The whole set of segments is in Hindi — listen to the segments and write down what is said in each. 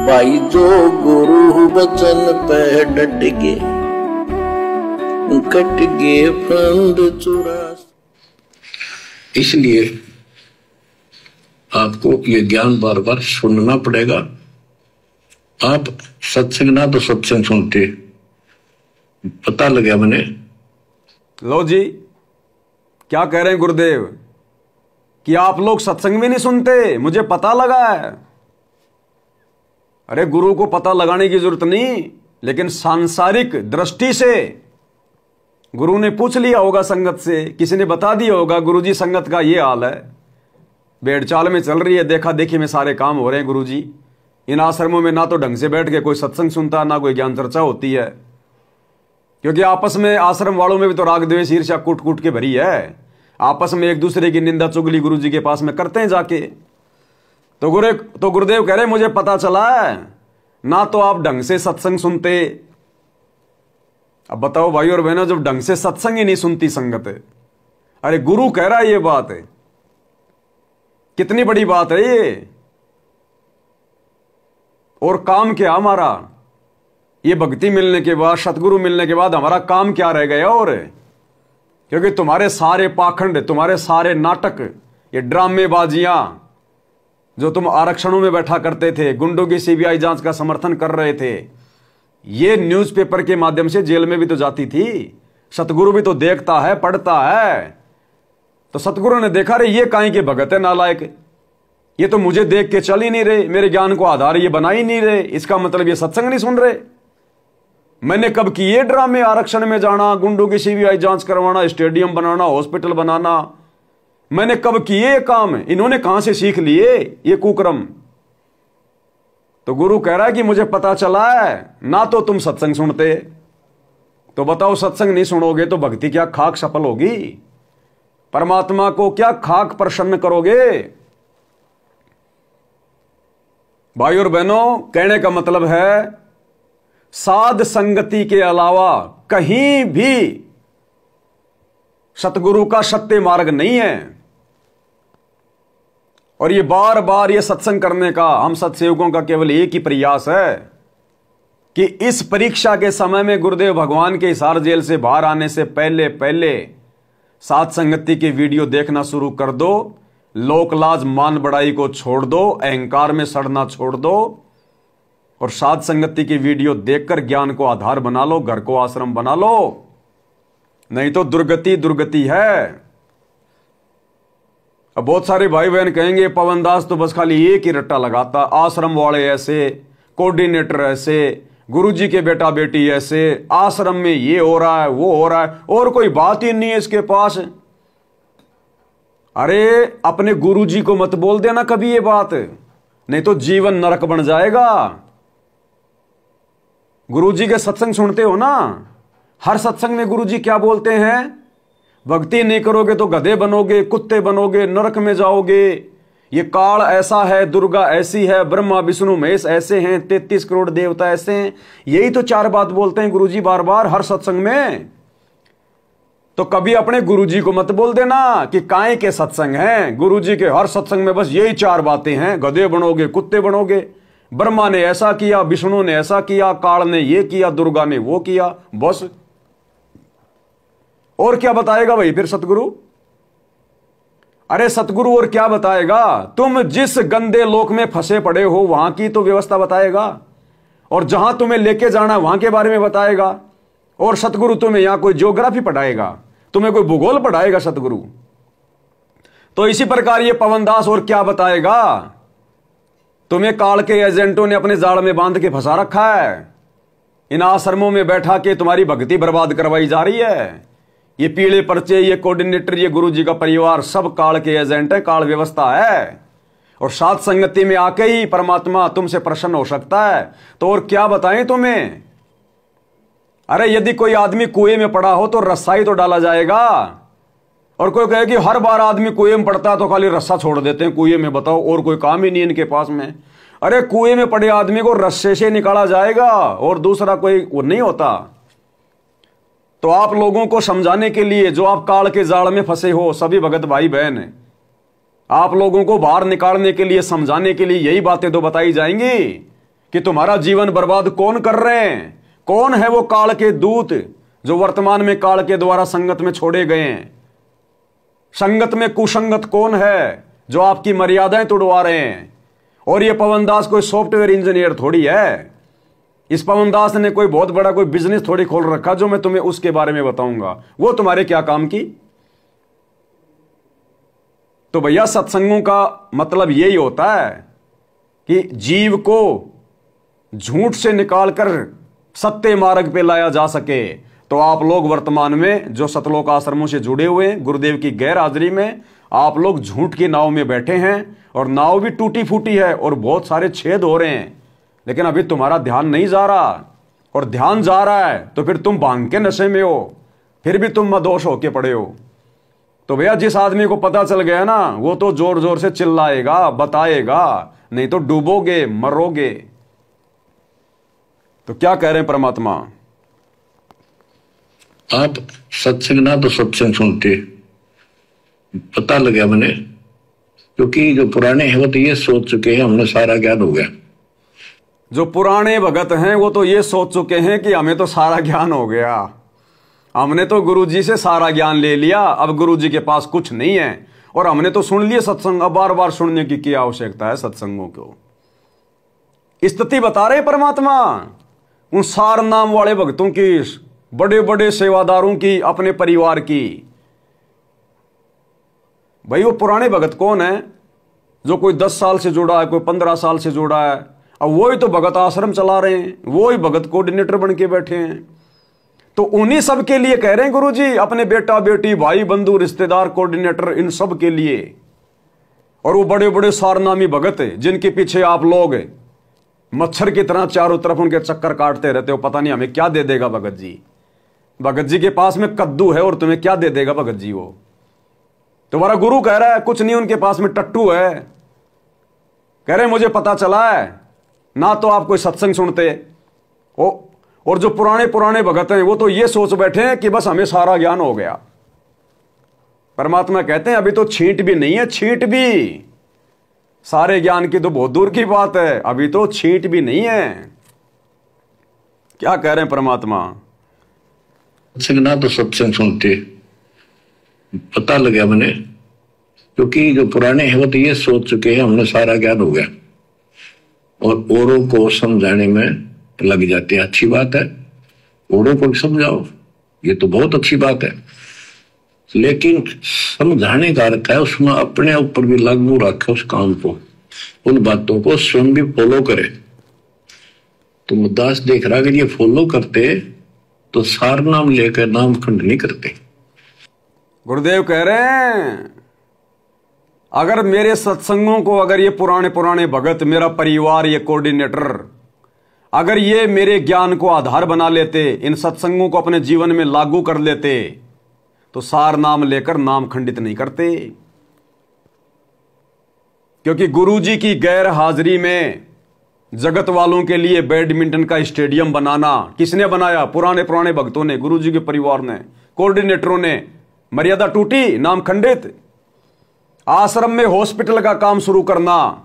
भाई जो गुरु वचन पे डट गए, कट गए फंद चुरा। इसलिए आपको ये ज्ञान बार बार सुनना पड़ेगा। आप सत्संग ना तो सत्संग सुनते, पता लग गया मैंने। लो जी, क्या कह रहे हैं गुरुदेव कि आप लोग सत्संग में नहीं सुनते, मुझे पता लगा है। अरे गुरु को पता लगाने की जरूरत नहीं, लेकिन सांसारिक दृष्टि से गुरु ने पूछ लिया होगा संगत से, किसी ने बता दिया होगा गुरुजी संगत का ये हाल है, भेड़ चाल में चल रही है, देखा देखी में सारे काम हो रहे हैं गुरुजी। इन आश्रमों में ना तो ढंग से बैठ के कोई सत्संग सुनता, ना कोई ज्ञान चर्चा होती है, क्योंकि आपस में आश्रम वालों में भी तो राग द्वेष ईर्ष्या कूट कूट के भरी है। आपस में एक दूसरे की निंदा चुगली गुरुजी के पास में करते हैं जाके। तो गुरुदेव कह रहे मुझे पता चला है, ना तो आप ढंग से सत्संग सुनते। अब बताओ भाई और बहनों, जब ढंग से सत्संग ही नहीं सुनती संगत, अरे गुरु कह रहा है ये बात है, कितनी बड़ी बात है ये। और काम क्या हमारा, ये भक्ति मिलने के बाद, सतगुरु मिलने के बाद हमारा काम क्या रह गया? और क्योंकि तुम्हारे सारे पाखंड, तुम्हारे सारे नाटक, ये ड्रामेबाजियां जो तुम आरक्षणों में बैठा करते थे, गुंडों की सीबीआई जांच का समर्थन कर रहे थे, ये न्यूज़पेपर के माध्यम से जेल में भी तो जाती थी। सतगुरु भी तो देखता है, पढ़ता है। तो सतगुरु ने देखा रे ये काहे के भगत है नालायक, ये तो मुझे देख के चल ही नहीं रहे, मेरे ज्ञान को आधार ये बना ही नहीं रहे, इसका मतलब ये सत्संग नहीं सुन रहे। मैंने कब किए ड्रामे, आरक्षण में जाना, गुंडों की सीबीआई जांच करवाना, स्टेडियम बनाना, हॉस्पिटल बनाना, मैंने कब किए काम? इन्होंने कहां से सीख लिए ये कुकर्म? तो गुरु कह रहा है कि मुझे पता चला है, ना तो तुम सत्संग सुनते। तो बताओ, सत्संग नहीं सुनोगे तो भक्ति क्या खाक सफल होगी? परमात्मा को क्या खाक प्रसन्न करोगे? भाई और बहनों, कहने का मतलब है साध संगति के अलावा कहीं भी सतगुरु का सत्य मार्ग नहीं है। और ये बार बार ये सत्संग करने का हम सत्सेवकों का केवल एक ही प्रयास है कि इस परीक्षा के समय में गुरुदेव भगवान के हिसार जेल से बाहर आने से पहले पहले साध संगति के वीडियो देखना शुरू कर दो। लोक लाज मान बड़ाई को छोड़ दो, अहंकार में सड़ना छोड़ दो, और साध संगति की वीडियो देखकर ज्ञान को आधार बना लो, घर को आश्रम बना लो, नहीं तो दुर्गति दुर्गति है। अब बहुत सारे भाई बहन कहेंगे पवन दास तो बस खाली एक ही रट्टा लगाता, आश्रम वाले ऐसे, कोऑर्डिनेटर ऐसे, गुरुजी के बेटा बेटी ऐसे, आश्रम में ये हो रहा है वो हो रहा है, और कोई बात ही नहीं है इसके पास। अरे अपने गुरुजी को मत बोल देना कभी ये बात, नहीं तो जीवन नरक बन जाएगा। गुरुजी के सत्संग सुनते हो ना, हर सत्संग में गुरुजी क्या बोलते हैं? भक्ति नहीं करोगे तो गधे बनोगे, कुत्ते बनोगे, नरक में जाओगे, ये काल ऐसा है, दुर्गा ऐसी है, ब्रह्मा विष्णु महेश ऐसे हैं, 33 करोड़ देवता ऐसे हैं। यही तो चार बात बोलते हैं गुरुजी बार बार हर सत्संग में। तो कभी अपने गुरुजी को मत बोल देना कि काहे के सत्संग हैं। गुरुजी के हर सत्संग में बस यही चार बातें हैं, गधे बनोगे, कुत्ते बनोगे, ब्रह्मा ने ऐसा किया, विष्णु ने ऐसा किया, काल ने ये किया, दुर्गा ने वो किया, बस। और क्या बताएगा भाई फिर सतगुरु? अरे सतगुरु और क्या बताएगा? तुम जिस गंदे लोक में फंसे पड़े हो वहां की तो व्यवस्था बताएगा, और जहां तुम्हें लेके जाना वहां के बारे में बताएगा। और सतगुरु तुम्हें यहां कोई ज्योग्राफी पढ़ाएगा, तुम्हें कोई भूगोल पढ़ाएगा सतगुरु? तो इसी प्रकार ये पवनदास और क्या बताएगा? तुम्हें काल के एजेंटों ने अपने जाल में बांध के फंसा रखा है, इन आश्रमों में बैठा के तुम्हारी भक्ति बर्बाद करवाई जा रही है। ये पीले पर्चे, ये कोऑर्डिनेटर, ये गुरुजी का परिवार सब काल के एजेंट है, काल व्यवस्था है। और साथ संगति में आके ही परमात्मा तुमसे प्रसन्न हो सकता है। तो और क्या बताएं तुम्हें? अरे यदि कोई आदमी कुएं में पड़ा हो तो रस्सा ही तो डाला जाएगा। और कोई कहे कि हर बार आदमी कुएं में पड़ता है तो खाली रस्सा छोड़ देते हैं कुएं में, बताओ और कोई काम ही नहीं इनके पास में। अरे कुएं में पड़े आदमी को रस्से से निकाला जाएगा और दूसरा कोई वो नहीं होता। तो आप लोगों को समझाने के लिए, जो आप काल के जाल में फंसे हो सभी भगत भाई बहन, आप लोगों को बाहर निकालने के लिए, समझाने के लिए यही बातें तो बताई जाएंगी कि तुम्हारा जीवन बर्बाद कौन कर रहे हैं? कौन है वो काल के दूत जो वर्तमान में काल के द्वारा संगत में छोड़े गए हैं? संगत में कुसंगत कौन है जो आपकी मर्यादाएं तोड़वा रहे हैं? और ये पवन दास कोई सॉफ्टवेयर इंजीनियर थोड़ी है। इस पवन दास ने कोई बहुत बड़ा कोई बिजनेस थोड़ी खोल रखा जो मैं तुम्हें उसके बारे में बताऊंगा। वो तुम्हारे क्या काम की? तो भैया सत्संगों का मतलब यही होता है कि जीव को झूठ से निकालकर सत्य मार्ग पे लाया जा सके। तो आप लोग वर्तमान में जो सतलोक आश्रमों से जुड़े हुए हैं, गुरुदेव की गैर हाजिरी में आप लोग झूठ की नाव में बैठे हैं और नाव भी टूटी फूटी है और बहुत सारे छेद हो रहे हैं, लेकिन अभी तुम्हारा ध्यान नहीं जा रहा। और ध्यान जा रहा है तो फिर तुम भांग के नशे में हो, फिर भी तुम मदोश होके पड़े हो। तो भैया जिस आदमी को पता चल गया ना, वो तो जोर जोर से चिल्लाएगा, बताएगा, नहीं तो डूबोगे, मरोगे। तो क्या कह रहे हैं परमात्मा? आप सत्संग ना तो सत्संग सुनते, पता लग गया मैंने, क्योंकि जो पुराने हैं वो तो ये सोच चुके हैं हमने सारा ज्ञान हो गया। जो पुराने भगत हैं वो तो ये सोच चुके हैं कि हमें तो सारा ज्ञान हो गया, हमने तो गुरुजी से सारा ज्ञान ले लिया, अब गुरुजी के पास कुछ नहीं है और हमने तो सुन लिए सत्संग, अब बार बार सुनने की क्या आवश्यकता है सत्संगों को? स्थिति बता रहे परमात्मा उन सार नाम वाले भक्तों की, बड़े बड़े सेवादारों की, अपने परिवार की। भाई वो पुराने भगत कौन है? जो कोई 10 साल से जुड़ा है, कोई 15 साल से जुड़ा है। अब वही तो भगत आश्रम चला रहे हैं, वही भगत कोऑर्डिनेटर बन के बैठे हैं। तो उन्हीं सब के लिए कह रहे हैं गुरुजी, अपने बेटा बेटी, भाई बंधु, रिश्तेदार, कोऑर्डिनेटर, इन सब के लिए। और वो बड़े बड़े सारनामी भगत जिनके पीछे आप लोग मच्छर की तरह चारों तरफ उनके चक्कर काटते रहते हो, पता नहीं हमें क्या दे देगा भगत जी। भगत जी के पास में कद्दू है और तुम्हें क्या दे देगा भगत जी? वो तुम्हारा गुरु कह रहा है कुछ नहीं, उनके पास में टट्टू है। कह रहे मुझे पता चला है ना, तो आप कोई सत्संग सुनते। और जो पुराने पुराने भगत हैं वो तो ये सोच बैठे हैं कि बस हमें सारा ज्ञान हो गया। परमात्मा कहते हैं अभी तो छींट भी नहीं है, छींट भी। सारे ज्ञान की तो बहुत दूर की बात है, अभी तो छींट भी नहीं है। क्या कह रहे हैं परमात्मा? सत्संग ना तो सत्संग सुनते, पता लग गया मैंने, क्योंकि जो पुराने हैं वो तो ये सोच चुके हैं हमने सारा ज्ञान हो गया और औरों को समझाने में लग जाते हैं। अच्छी बात है, औरों को समझाओ, ये तो बहुत अच्छी बात है, लेकिन समझाने का अर्थ है उसमें अपने ऊपर भी लागू रखे उस काम को, उन बातों को स्वयं भी फॉलो करे। तो मुद्दास देख रहा, अगर ये फॉलो करते तो सार नाम लेकर नाम खंड नहीं करते। गुरुदेव कह रहे हैं अगर मेरे सत्संगों को, अगर ये पुराने पुराने भगत, मेरा परिवार, ये कोऑर्डिनेटर, अगर ये मेरे ज्ञान को आधार बना लेते, इन सत्संगों को अपने जीवन में लागू कर लेते, तो सार नाम लेकर नाम खंडित नहीं करते। क्योंकि गुरुजी की गैर हाजिरी में जगत वालों के लिए बैडमिंटन का स्टेडियम बनाना किसने बनाया? पुराने पुराने भक्तों ने, गुरुजी के परिवार ने, कोऑर्डिनेटरों ने। मर्यादा टूटी, नाम खंडित। आश्रम में हॉस्पिटल का काम शुरू करना,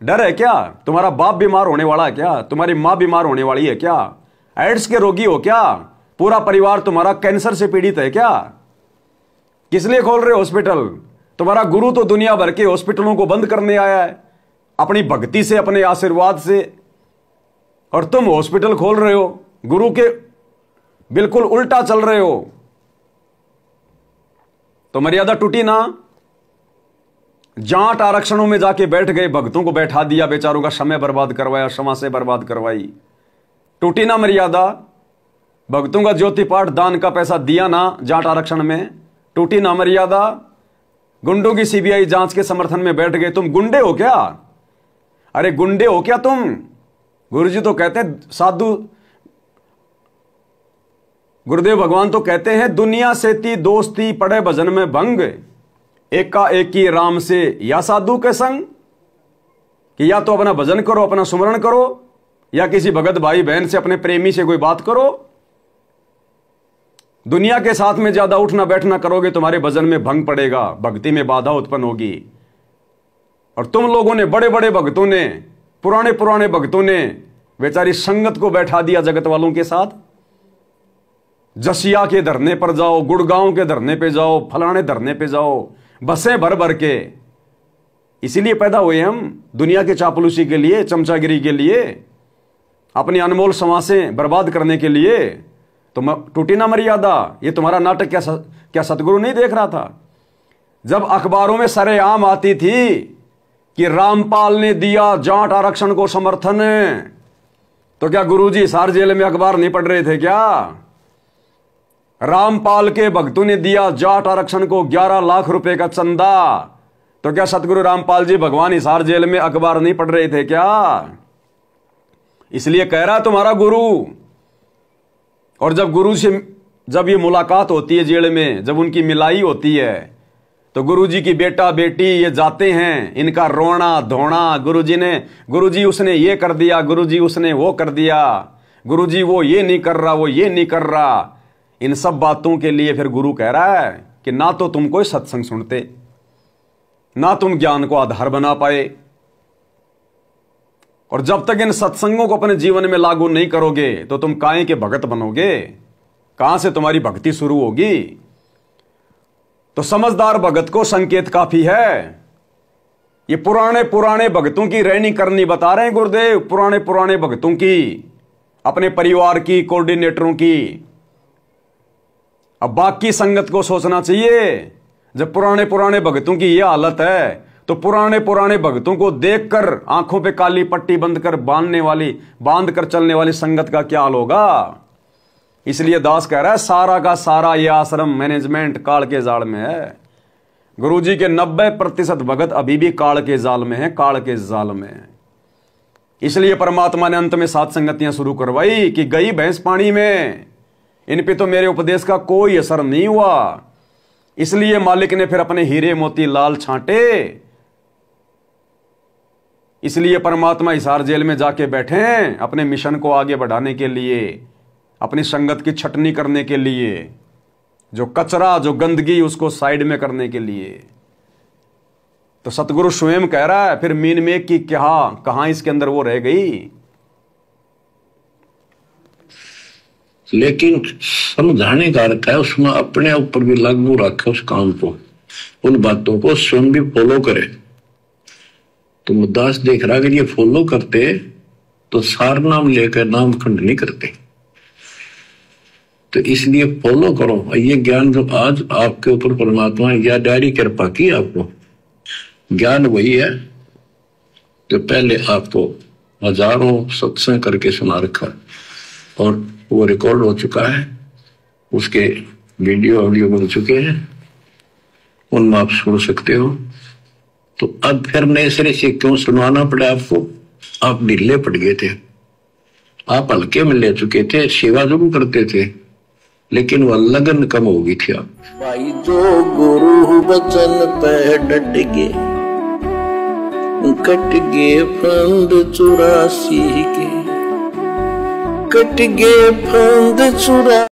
डर है क्या? तुम्हारा बाप बीमार होने वाला है क्या? तुम्हारी मां बीमार होने वाली है क्या? एड्स के रोगी हो क्या? पूरा परिवार तुम्हारा कैंसर से पीड़ित है क्या? किस लिए खोल रहे हो हॉस्पिटल? तुम्हारा गुरु तो दुनिया भर के हॉस्पिटलों को बंद करने आया है अपनी भक्ति से, अपने आशीर्वाद से, और तुम हॉस्पिटल खोल रहे हो, गुरु के बिल्कुल उल्टा चल रहे हो। तो मर्यादा टूटी ना। जाट आरक्षणों में जाके बैठ गए, भक्तों को बैठा दिया, बेचारों का समय बर्बाद करवाया, क्षमा से बर्बाद करवाई। टूटी ना मर्यादा। भक्तों का ज्योति पाठ दान का पैसा दिया ना जाट आरक्षण में, टूटी ना मर्यादा। गुंडों की सीबीआई जांच के समर्थन में बैठ गए। तुम गुंडे हो क्या? अरे गुंडे हो क्या तुम? गुरुजी तो कहते हैं, साधु गुरुदेव भगवान तो कहते हैं, दुनिया से ती दोस्ती पड़े भजन में भंग, एका एकी राम से या साधु के संग। कि या तो अपना भजन करो, अपना सुमरण करो, या किसी भगत भाई बहन से, अपने प्रेमी से कोई बात करो। दुनिया के साथ में ज्यादा उठना बैठना करोगे, तुम्हारे भजन में भंग पड़ेगा, भक्ति में बाधा उत्पन्न होगी। और तुम लोगों ने, बड़े बड़े भक्तों ने, पुराने पुराने भक्तों ने बेचारी संगत को बैठा दिया जगत वालों के साथ। जसिया के धरने पर जाओ, गुड़गांव के धरने पे जाओ, फलाने धरने पे जाओ, बसें भर भर के। इसीलिए पैदा हुए हम, दुनिया के चापलूसी के लिए, चमचागिरी के लिए, अपनी अनमोल समासें बर्बाद करने के लिए। तो टूटी ना मर्यादा। ये तुम्हारा नाटक क्या सतगुरु नहीं देख रहा था? जब अखबारों में सरेआम आती थी कि रामपाल ने दिया जाट आरक्षण को समर्थन, तो क्या गुरुजी हिसार जेल में अखबार नहीं पढ़ रहे थे क्या? रामपाल के भक्तों ने दिया जाट आरक्षण को 11 लाख रुपए का चंदा, तो क्या सतगुरु रामपाल जी भगवान हिसार जेल में अखबार नहीं पढ़ रहे थे क्या? इसलिए कह रहा तुम्हारा गुरु। और जब गुरु से जब ये मुलाकात होती है जेल में, जब उनकी मिलाई होती है, तो गुरुजी की बेटा बेटी ये जाते हैं, इनका रोना धोना, गुरुजी उसने ये कर दिया, गुरुजी उसने वो कर दिया, गुरुजी वो ये नहीं कर रहा, वो ये नहीं कर रहा। इन सब बातों के लिए फिर गुरु कह रहा है कि ना तो तुम कोई सत्संग सुनते, ना तुम ज्ञान को आधार बना पाए, और जब तक इन सत्संगों को अपने जीवन में लागू नहीं करोगे तो तुम काहे के भगत बनोगे? कहां से तुम्हारी भक्ति शुरू होगी? तो समझदार भगत को संकेत काफी है। ये पुराने पुराने भक्तों की रहनी करनी बता रहे हैं गुरुदेव, पुराने पुराने भक्तों की, अपने परिवार की, कोऑर्डिनेटरों की। अब बाकी संगत को सोचना चाहिए। जब पुराने पुराने भक्तों की यह हालत है, तो पुराने पुराने भक्तों को देखकर आंखों पे काली पट्टी बांध कर चलने वाली संगत का क्या हाल होगा? इसलिए दास कह रहा है सारा का सारा ये आश्रम मैनेजमेंट काल के जाल में है। गुरुजी के 90% भगत अभी भी काल के जाल में है, काल के जाल में है। इसलिए परमात्मा ने अंत में 7 संगतियां शुरू करवाई कि गई भैंस पानी में, इन पे तो मेरे उपदेश का कोई असर नहीं हुआ। इसलिए मालिक ने फिर अपने हीरे मोती लाल छांटे। इसलिए परमात्मा हिसार जेल में जाके बैठे हैं अपने मिशन को आगे बढ़ाने के लिए, अपनी संगत की छटनी करने के लिए, जो कचरा, जो गंदगी, उसको साइड में करने के लिए। तो सतगुरु स्वयं कह रहा है फिर मीन में कि कहां इसके अंदर वो रह गई। लेकिन समझाने का अर्थ है उसमें अपने ऊपर भी लागू रखे उस काम को, उन बातों को स्वयं भी फॉलो करे। तो मुद्दास देख रहा कि ये फॉलो करते तो सार नाम लेकर नाम खंड नहीं करते। तो इसलिए फॉलो करो। ये ज्ञान जो आज आपके ऊपर परमात्मा या डायरी कृपा की, आपको ज्ञान वही है जो पहले आपको हजारों सत्संग करके सुना रखा और वो रिकॉर्ड हो चुका है, उसके वीडियो ऑडियो बन चुके हैं, उनमें आप सुन सकते हो। तो अब फिर नए सिरे से क्यों सुनवाना पड़ा आपको? आप ढीले पड़ गए थे, आप हल्के में ले चुके थे, सेवा जरूर करते थे, लेकिन वह लगन कम हो गई थी। आप भाई जो गुरु वचन पे डट गए, कट गए फंद 84 के, कट गए फंद 84।